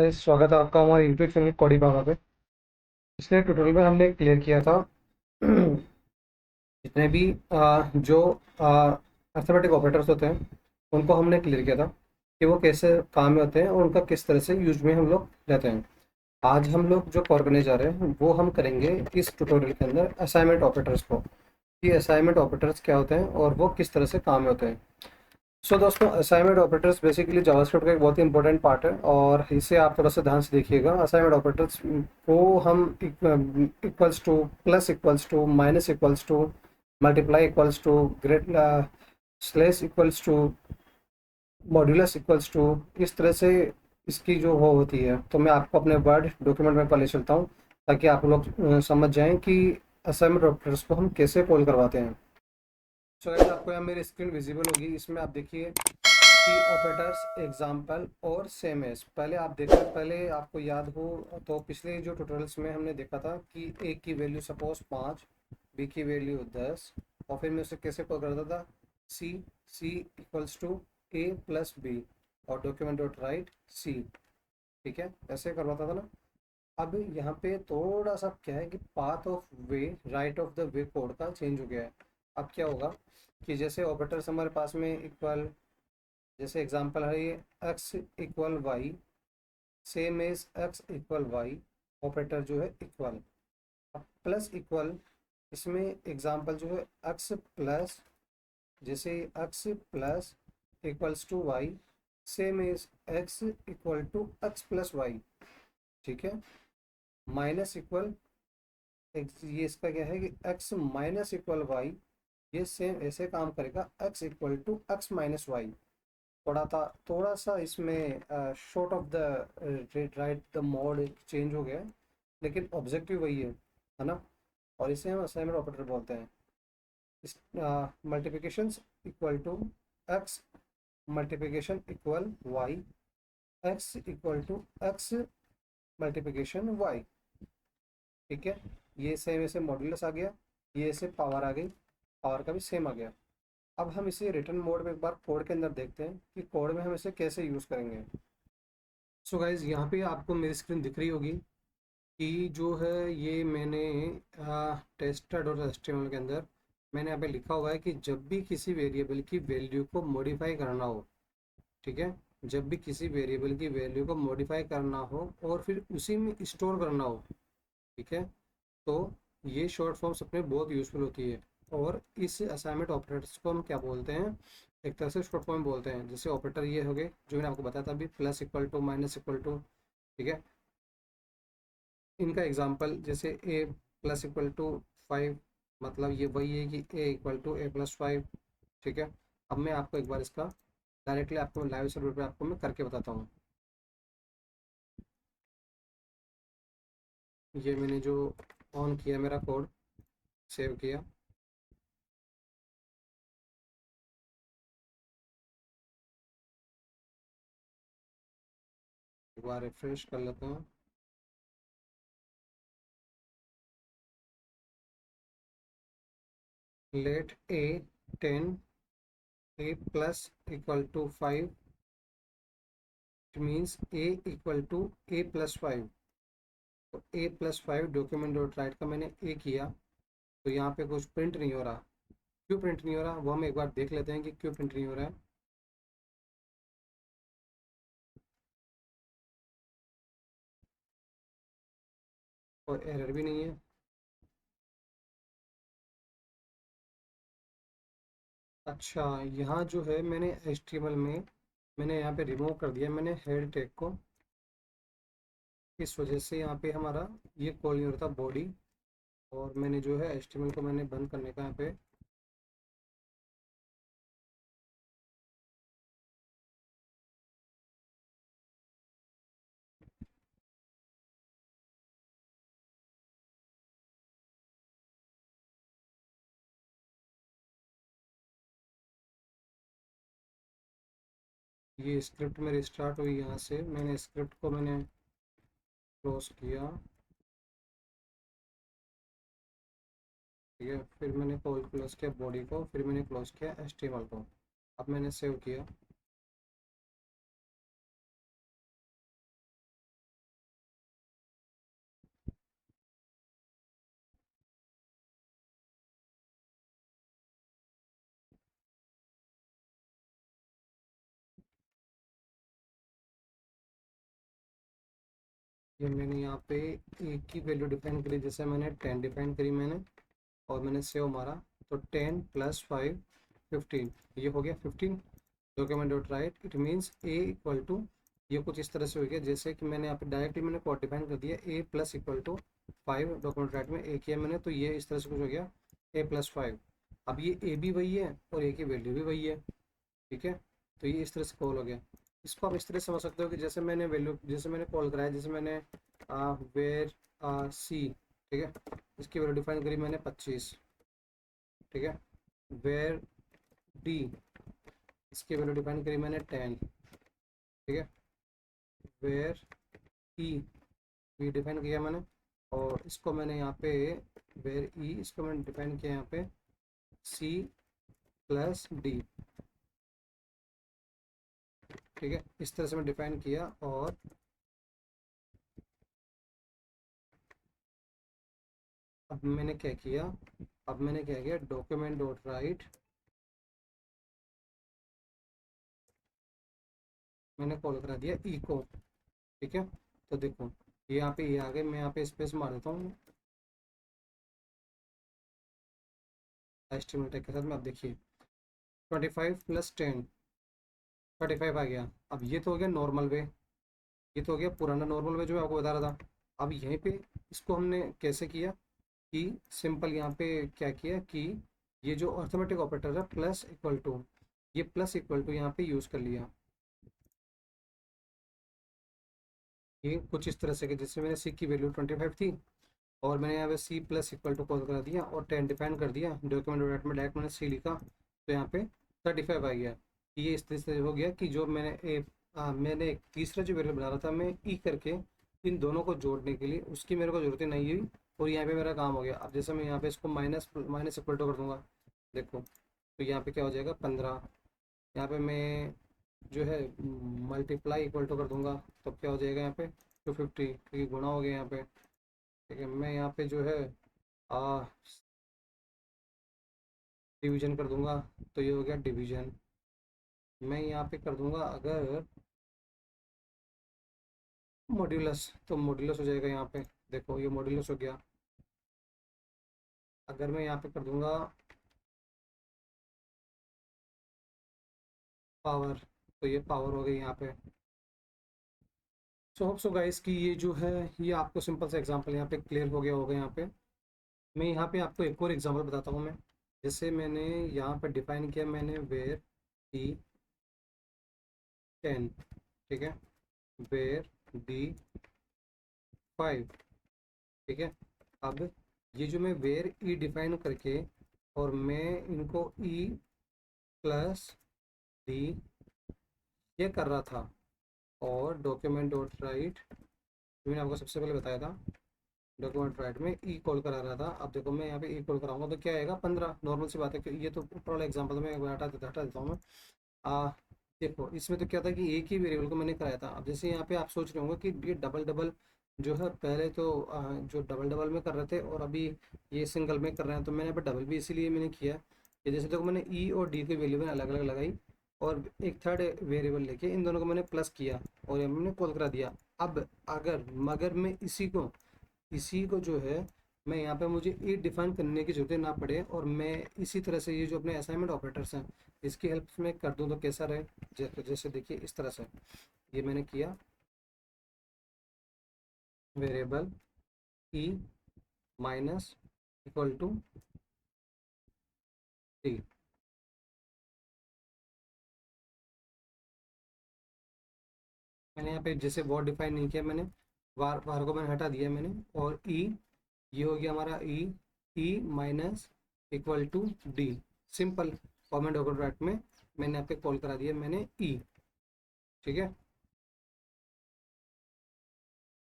Guys, स्वागत है आपका हमारे यूट्यूब चैनल कोडी पापा पे। पिछले ट्यूटोरियल में हमने क्लियर किया था जितने भी जो अर्थमेटिक ऑपरेटर्स होते हैं उनको हमने क्लियर किया था कि वो कैसे काम में होते हैं और उनका किस तरह से यूज में हम लोग लेते हैं। आज हम लोग जो कवर करने जा रहे हैं वो हम करेंगे इस ट्यूटोरियल के अंदर असाइनमेंट ऑपरेटर्स को, कि असाइनमेंट ऑपरेटर्स क्या होते हैं और वो किस तरह से काम में होते हैं। सो दोस्तों, असाइनमेंट ऑपरेटर्स बेसिकली जावास्क्रिप्ट का एक बहुत ही इंपॉर्टेंट पार्ट है और इसे आप थोड़ा सा ध्यान से देखिएगा। असाइनमेंट ऑपरेटर्स को हम equals to, plus equals to, minus equals to, multiply equals to, great slash equals to, modulus equals to, इस तरह से इसकी जो वो होती है। तो मैं आपको अपने वर्ड डॉक्यूमेंट में पहले चलता हूँ ताकि आप लोग समझ जाएं कि असाइनमेंट ऑपरेटर्स को हम कैसे कॉल करवाते हैं। सो गाइस, आपको यहाँ मेरी स्क्रीन विजिबल होगी। इसमें आप देखिए की ऑपरेटर्स एग्जाम्पल और सेम एज। पहले आप देखो, पहले आपको याद हो तो पिछले जो ट्यूटोरियल्स में हमने देखा था कि ए की वैल्यू सपोज 5, बी की वैल्यू 10, और फिर मैं उसे कैसे कॉल करता था, C C equals to A plus B और डॉक्यूमेंट डॉट राइट सी। ठीक है, ऐसे करवाता था ना। अब यहाँ पे थोड़ा सा क्या है कि path of way, right of the way code का चेंज हो गया है। अब क्या होगा कि जैसे ऑपरेटर्स हमारे पास में इक्वल, जैसे एग्जांपल है ये x equal y, same as x equal y, operator जो है इक्वल। अब प्लस इक्वल, इसमें एग्जांपल जो है x प्लस, जैसे x plus equals to y, same as x equal to x plus y. ठीक है। माइनस इक्वल, ये इसका क्या है कि x माइनस इक्वल वाई, ये सेम ऐसे काम करेगा x equal to x minus y. थोड़ा सा इसमें short of the right the mode change हो गया है, लेकिन ऑब्जेक्टिव वही है ना। और इसे हम असाइनमेंट ऑपरेटर बोलते हैं। इस multiplication equal to x, multiplication equal y, x equal to x multiplication y. ठीक है, ये सेम ऐसे मॉड्यूलस आ गया, ये ऐसे पावर आ गई, पावर का भी सेम आ गया। अब हम इसे रिटर्न मोड में एक बार कोड के अंदर देखते हैं कि कोड में हम इसे कैसे यूज़ करेंगे। सो गाइज, यहाँ पे आपको मेरी स्क्रीन दिख रही होगी कि जो है ये मैंने टेस्टेड और एचटीएमएल के अंदर मैंने यहाँ पे लिखा हुआ है कि जब भी किसी वेरिएबल की वैल्यू को मॉडिफाई करना हो, ठीक है, जब भी किसी वेरिएबल की वैल्यू को मॉडिफाई करना हो और फिर उसी में स्टोर करना हो, ठीक है, तो ये शॉर्ट फॉर्म्स अपने बहुत यूज़फुल होती है। और इस असाइनमेंट ऑपरेटर्स को हम क्या बोलते हैं, एक तरह से शॉर्ट फॉर्म बोलते हैं। जैसे ऑपरेटर ये हो गए जो मैंने आपको बताया था अभी, plus equal to, minus equal to. ठीक है, इनका एग्जांपल जैसे ए प्लस इक्वल टू 5, मतलब ये वही है कि ए इक्वल टू ए प्लस 5। ठीक है, अब मैं आपको एक बार इसका डायरेक्टली आपको लाइव सर्वर पे आपको मैं करके बताता हूँ। ये मैंने जो ऑन किया, मेरा कोड सेव किया, एक बार रिफ्रेश कर लेते हैं। Let a 10, a plus equal to 5, it means a equal to A plus 5। तो a plus 5 document dot write का मैंने ए किया, तो यहाँ पे कुछ प्रिंट नहीं हो रहा। क्यों प्रिंट नहीं हो रहा वो हम एक बार देख लेते हैं कि क्यों प्रिंट नहीं हो रहा है। और एरर भी नहीं है। अच्छा, यहाँ जो है मैंने HTML में मैंने यहाँ पे रिमूव कर दिया मैंने हेड टैग को, इस वजह से यहाँ पे हमारा ये कॉल नहीं हो रहा था बॉडी। और मैंने जो है HTML को मैंने बंद करने का यहाँ पे, ये स्क्रिप्ट मेरी स्टार्ट हुई यहाँ से, मैंने स्क्रिप्ट को मैंने क्लोज किया। ठीक है, फिर मैंने कॉल क्लोज किया बॉडी को, फिर मैंने क्लोज किया HTML को। अब मैंने सेव किया। ये मैंने यहाँ पे ए की वैल्यू डिफाइन करी, जैसे मैंने 10 डिफाइन करी मैंने, और मैंने सेव मारा, तो 10 + 5 15, ये हो गया 15। Document dot write it means a equal to, ये कुछ इस तरह से हो गया जैसे कि मैंने यहाँ पे डायरेक्टली मैंने कोड डिफाइन कर दिया, A plus equal to 5, document write में ए किया मैंने, तो ये इस तरह से कुछ हो गया a + 5। अब ये ए भी वही है और ए की वैल्यू भी वही है, ठीक है। तो ये इस तरह से कॉल हो गया। इसको आप इस तरह से समझ सकते हो कि जैसे मैंने वैल्यू, जैसे मैंने कॉल कराया, जैसे मैंने वेर सी, ठीक है, इसकी वैल्यू डिफाइन करी मैंने 25, ठीक है। वेर डी, इसकी वैल्यू डिफाइन करी मैंने 10, ठीक है। वेर ई, ई डिफाइन किया मैंने, और इसको मैंने यहाँ पे वेर ई, इसको मैंने डिफाइन किया यहाँ पे सी प्लस डी, ठीक है। इस तरह से मैं डिफाइन किया, और अब मैंने क्या किया, अब मैंने क्या किया, डॉक्यूमेंट डॉट राइट, मैंने कॉल करा दिया ई को, ठीक है। तो देखो ये यहाँ पे ये आ गए, मैं यहाँ पे स्पेस मार देता हूँ एस्टिमेट के साथ में। अब देखिए 25 + 10, 35 आ गया। अब ये तो हो गया नॉर्मल वे, ये तो हो गया पुराना नॉर्मल वे जो मैं आपको बता रहा था। अब यहीं पे इसको हमने कैसे किया कि सिंपल यहाँ पे क्या किया कि ये जो अर्थमेटिक ऑपरेटर है प्लस इक्वल टू, ये प्लस इक्वल टू यहाँ पे यूज़ कर लिया। ये कुछ इस तरह से कि जैसे मैंने सी की वैल्यू 25 थी, और मैंने यहाँ पे c plus equal to call करा दिया और 10 डिफाइन कर दिया, डॉक्यूमेंट डॉट में डायरेक्ट मैंने सी लिखा, तो यहाँ पे 35 आ गया। ये इस तरह से हो गया कि जो मैंने एक तीसरा जो वेरिएबल बना रहा था मैं ई करके, इन दोनों को जोड़ने के लिए उसकी मेरे को जरूरत ही नहीं हुई, और यहाँ पे मेरा काम हो गया। अब जैसे मैं यहाँ पे इसको माइनस माइनस इक्वल टू कर दूंगा, देखो तो यहाँ पे क्या हो जाएगा 15। यहाँ पे मैं जो है मल्टीप्लाई इक्वल टू कर दूंगा, तो क्या हो जाएगा यहाँ पे 250, क्योंकि गुणा हो गया यहाँ पे, ठीक है। मैं यहाँ पे जो है आ डिवीजन कर दूंगा, तो ये हो गया डिवीजन। मैं यहाँ पे कर दूंगा अगर मॉड्यूलस, तो मॉड्यूलस हो जाएगा यहाँ पे, देखो ये मॉड्यूलस हो गया। अगर मैं यहाँ पे कर दूंगा पावर, तो ये पावर हो गई यहाँ पे। सो होप सो गाइस कि ये जो है, ये आपको सिंपल सा एग्जांपल यहाँ पे क्लियर हो गया होगा। यहाँ पे मैं यहाँ पे आपको एक और एग्जांपल बताता हूँ मैं। जैसे मैंने यहाँ पे डिफाइन किया मैंने वेर डी 10, ठीक है, वेर डी 5, ठीक है। अब ये जो मैं वेर ई डिफाइन करके, और मैं इनको ई प्लस डी ये कर रहा था, और डॉक्यूमेंट डॉट राइट, मैंने आपको सबसे पहले बताया था डॉक्यूमेंट राइट में ई कॉल करा रहा था। अब देखो मैं यहाँ पे ई कॉल कराऊंगा तो क्या आएगा 15, नॉर्मल सी बात है कि ये तो ऊपर वाला एग्जाम्पल में हटा देता हूँ मैं। आ देखो इसमें तो क्या था कि एक ही वेरिएबल को मैंने कराया था। अब जैसे यहाँ पे आप सोच रहे होंगे कि ये डबल डबल जो है, पहले तो जो डबल डबल में कर रहे थे और अभी ये सिंगल में कर रहे हैं, तो मैंने यहाँ पे डबल भी इसीलिए मैंने किया कि जैसे देखो मैंने ई और डी की वैल्यू मैंने अलग अलग लगाई, और एक थर्ड वेरिएबल लेके इन दोनों को मैंने प्लस किया और ये मैंने कॉल करा दिया। अब अगर मगर मैं इसी को जो है, मैं यहाँ पे मुझे ई डिफाइन करने की जरूरत ना पड़े, और मैं इसी तरह से ये जो अपने असाइनमेंट ऑपरेटर्स हैं इसकी हेल्प में कर दूँ तो कैसा रहे। जैसे देखिए इस तरह से ये मैंने किया, variable e minus equal to d, मैंने यहाँ पे जैसे वर्ड डिफाइन नहीं किया मैंने, वार वार को मैंने हटा दिया मैंने, और ई, ये हो गया हमारा E, E minus equal to D, simple comment document में मैंने यहाँ पे कॉल करा दिया मैंने ई, ठीक है।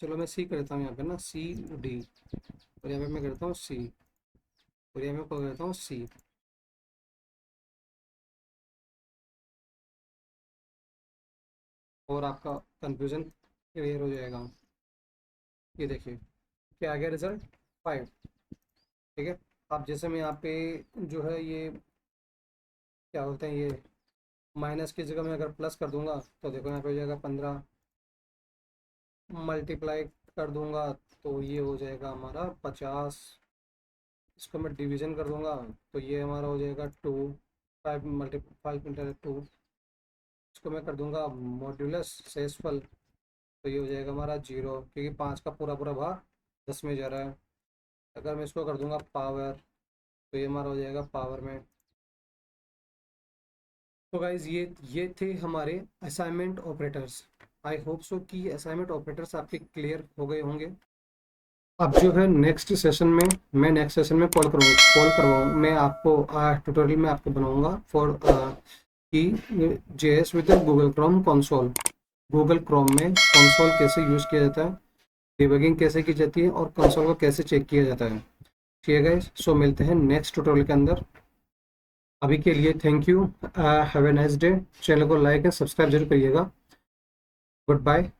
चलो मैं सी करता हूँ यहाँ पे ना, सी डी, और यहाँ पे मैं करता हूँ सी, और यहाँ पे कॉल करता हूँ सी, और आपका कंफ्यूजन क्लियर हो जाएगा। ये देखिए क्या आ गया रिजल्ट 5, ठीक है। अब जैसे मैं यहाँ पे जो है ये क्या बोलते हैं, ये माइनस की जगह मैं अगर प्लस कर दूंगा तो देखो यहाँ पे हो जाएगा 15, मल्टीप्लाई कर दूंगा तो ये हो जाएगा हमारा 50। इसको मैं डिवीजन कर दूंगा तो ये हमारा हो जाएगा 2। 5 × 2। इसको मैं कर दूंगा मॉड्यूलस शेषफल, तो ये हो जाएगा हमारा 0, क्योंकि 5 का पूरा पूरा भाग 10 में जा रहा है। अगर मैं इसको कर दूंगा पावर, तो ये हमारा हो जाएगा पावर में। तो गाइज ये थे हमारे assignment operators. I hope so कि असाइनमेंट ऑपरेटर्स आपके क्लियर हो गए होंगे। अब जो है नेक्स्ट सेशन में, मैं नेक्स्ट सेशन में कॉल करवाऊँ मैं आपको ट्यूटोरियल में आपको बनाऊंगा फॉर कि JS with Google Chrome console. Google Chrome में कंसोल कैसे यूज़ किया जाता है, डिबगिंग कैसे की जाती है और कंसोल को कैसे चेक किया जाता है। ठीक है गाइस, सो मिलते हैं नेक्स्ट ट्यूटोरियल के अंदर। अभी के लिए thank you, have a nice day. Channel को लाइक एंड सब्सक्राइब जरूर करिएगा। Good bye.